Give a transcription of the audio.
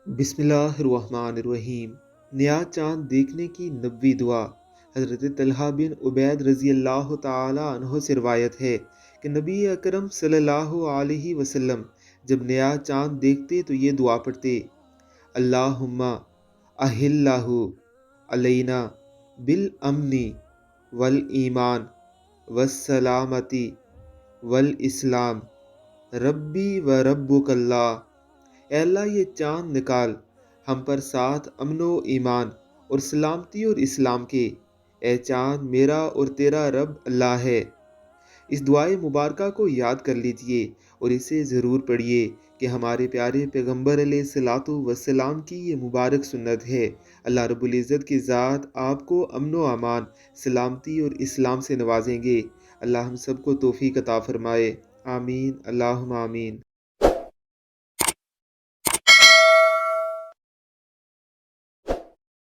बिस्मिल्लाहिर्रहमानिर्रहीम। नया चाँद देखने की नबवी दुआ। हज़रत तलहा बिन उबैद रज़ी अल्लाह ताला अन्हो से रिवायत है कि नबी अकरम सल्लल्लाहु अलैहि वसल्लम जब नया चाँद देखते तो ये दुआ पढ़ते, अल्लाहुम्मा अहिल्लाहु अलैना बिल अमनी वल ईमान वस्सलामती वल इस्लाम रब्बी व रब्बुकल्लाह। ऐ अल्लाह ये चाँद निकाल हम पर साथ अमनो ईमान और सलामती और इस्लाम के। ऐ चाँद मेरा और तेरा रब अल्लाह है। इस दुआए मुबारका को याद कर लीजिए और इसे ज़रूर पढ़िए कि हमारे प्यारे पैगम्बर अलैहिस्सलातु वस्सलाम की ये मुबारक सुन्नत है। अल्लाह रब्बुल इज़्ज़त की ज़ात आपको अमन व अमान, सलामती और इस्लाम से नवाजेंगे। अल्लाह हम सबको तौफीक अता फरमाए। आमीन अल्लाहुम्मा आमीन।